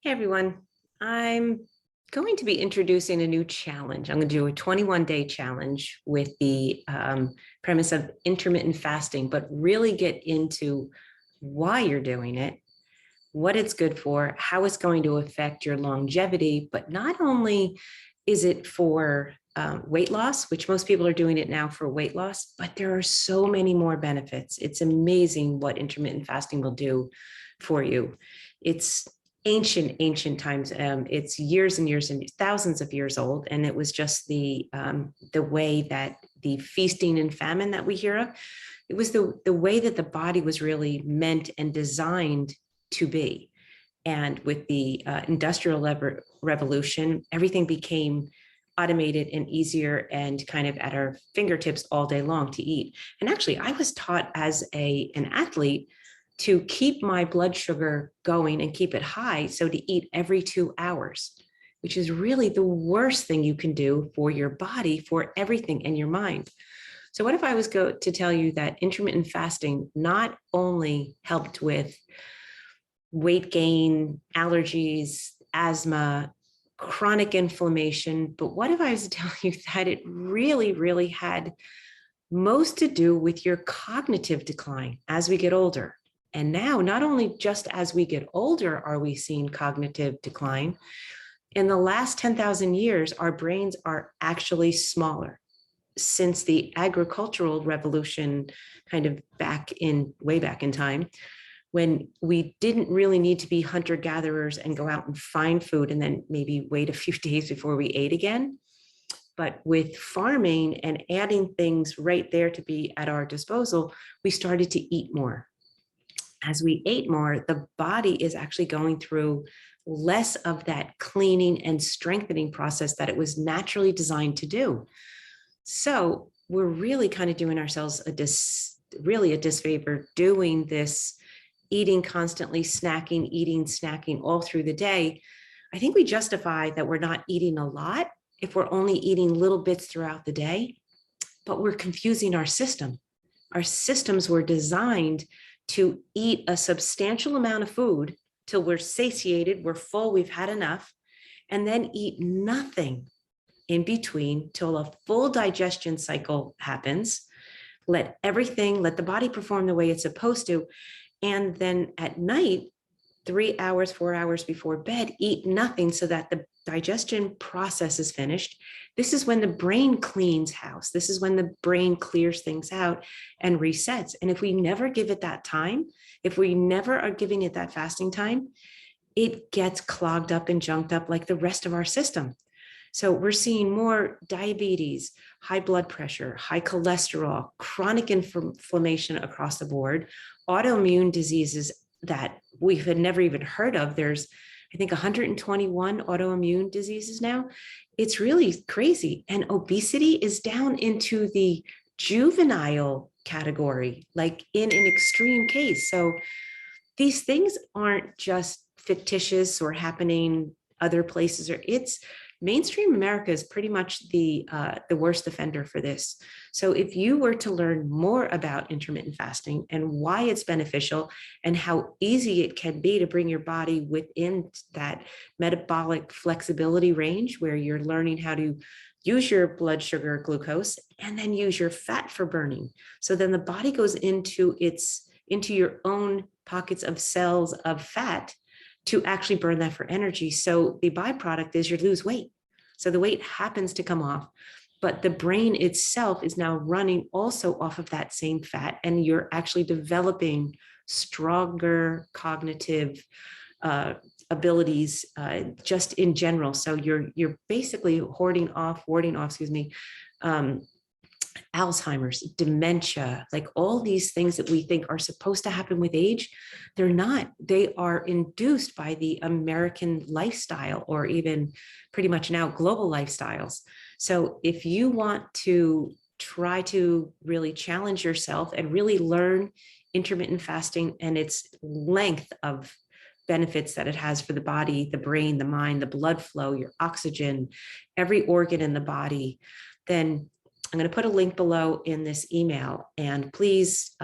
Hey everyone, I'm going to be introducing a new challenge. I'm going to do a 21-day challenge with the premise of intermittent fasting, but really get into why you're doing it, what it's good for, how it's going to affect your longevity. But not only is it for weight loss, which most people are doing it now for weight loss, but there are so many more benefits. It's amazing what intermittent fasting will do for you. It's ancient times. It's years and years and thousands of years old, and it was just the way that the feasting and famine that we hear of. It was the way that the body was really meant and designed to be. And with the industrial revolution, everything became automated and easier and kind of at our fingertips all day long to eat. And actually, I was taught as an athlete to keep my blood sugar going and keep it high. So to eat every 2 hours, which is really the worst thing you can do for your body, for everything and your mind. So what if I was to tell you that intermittent fasting not only helped with weight gain, allergies, asthma, chronic inflammation, but what if I was to tell you that it really had most to do with your cognitive decline as we get older? And now, not only just as we get older are we seeing cognitive decline, in the last 10,000 years, our brains are actually smaller. Since the agricultural revolution, kind of way back in time, when we didn't really need to be hunter-gatherers and go out and find food and then maybe wait a few days before we ate again. But with farming and adding things right there to be at our disposal, we started to eat more. As we ate more, the body is actually going through less of that cleaning and strengthening process that it was naturally designed to do. So we're really kind of doing ourselves a disfavor doing this, eating constantly, snacking all through the day. I think we justify that we're not eating a lot if we're only eating little bits throughout the day, but we're confusing our system. Our systems were designed to eat a substantial amount of food till we're satiated, we're full, we've had enough, and then eat nothing in between till a full digestion cycle happens. Let the body perform the way it's supposed to. And then at night, 3 hours, 4 hours before bed, eat nothing so that the digestion process is finished. This is when the brain cleans house. This is when the brain clears things out and resets. And if we never give it that time, if we never are giving it that fasting time, it gets clogged up and junked up like the rest of our system. So we're seeing more diabetes, high blood pressure, high cholesterol, chronic inflammation across the board, autoimmune diseases that we had never even heard of. There's, I think, 121 autoimmune diseases now. It's really crazy. And obesity is down into the juvenile category, like in an extreme case. So these things aren't just fictitious or happening other places, or it's mainstream America is pretty much the worst offender for this. So if you were to learn more about intermittent fasting and why it's beneficial and how easy it can be to bring your body within that metabolic flexibility range where you're learning how to use your blood sugar glucose and then use your fat for burning. So then the body goes into your own pockets of cells of fat to actually burn that for energy. So the byproduct is you lose weight. So the weight happens to come off, but the brain itself is now running also off of that same fat, and you're actually developing stronger cognitive abilities just in general. So you're basically warding off, Alzheimer's, dementia, like all these things that we think are supposed to happen with age, they're not. They are induced by the American lifestyle, or even pretty much now global lifestyles. So if you want to try to really challenge yourself and really learn intermittent fasting and its length of benefits that it has for the body, the brain, the mind, the blood flow, your oxygen, every organ in the body, then I'm going to put a link below in this email, and please,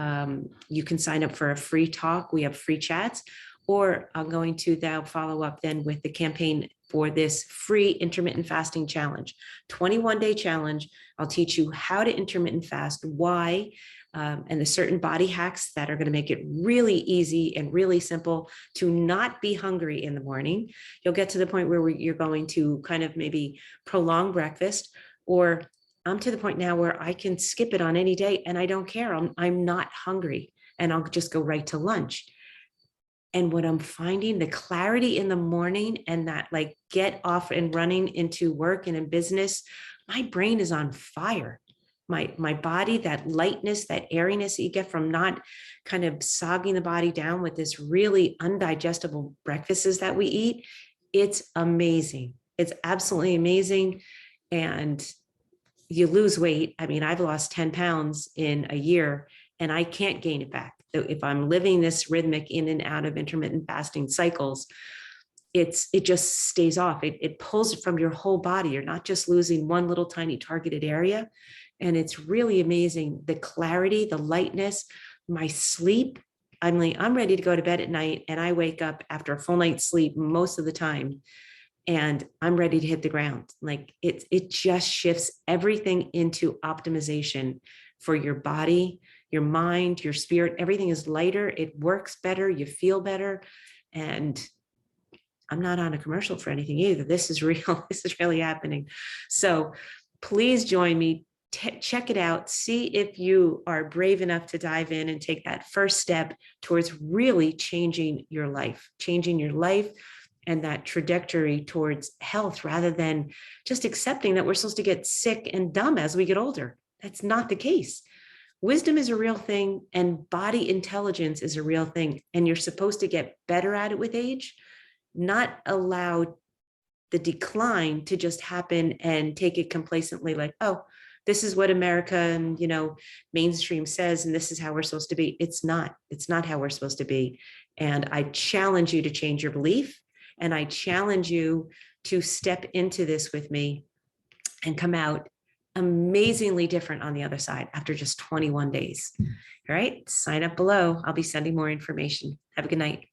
you can sign up for a free talk. We have free chats, or I'm going to now follow up then with the campaign for this free intermittent fasting challenge, 21-day challenge. I'll teach you how to intermittent fast, why, and the certain body hacks that are going to make it really easy and really simple to not be hungry in the morning. You'll get to the point where you're going to kind of maybe prolong breakfast, or I'm to the point now where I can skip it on any day and I don't care. I'm not hungry and I'll just go right to lunch. And what I'm finding, the clarity in the morning and that like get off and running into work and in business, my brain is on fire. My body, that lightness, that airiness that you get from not kind of sogging the body down with this really undigestible breakfasts that we eat, it's amazing. It's absolutely amazing. And you lose weight. I mean, I've lost 10 pounds in a year and I can't gain it back. So if I'm living this rhythmic in and out of intermittent fasting cycles, it just stays off. It pulls it from your whole body. You're not just losing one little tiny targeted area. And it's really amazing. The clarity, the lightness, my sleep. I'm ready to go to bed at night and I wake up after a full night's sleep most of the time and I'm ready to hit the ground. Like it just shifts everything into optimization for your body, your mind, your spirit. Everything is lighter. It works better. You feel better. And I'm not on a commercial for anything either. This is real. This is really happening. So please join me. Check it out. See if you are brave enough to dive in and take that first step towards really changing your life and that trajectory towards health, rather than just accepting that we're supposed to get sick and dumb as we get older. That's not the case. Wisdom is a real thing and body intelligence is a real thing. And you're supposed to get better at it with age, not allow the decline to just happen and take it complacently like, oh, this is what America and, mainstream says, and this is how we're supposed to be. It's not how we're supposed to be. And I challenge you to change your belief. And I challenge you to step into this with me and come out amazingly different on the other side after just 21 days. All right, sign up below. I'll be sending more information. Have a good night.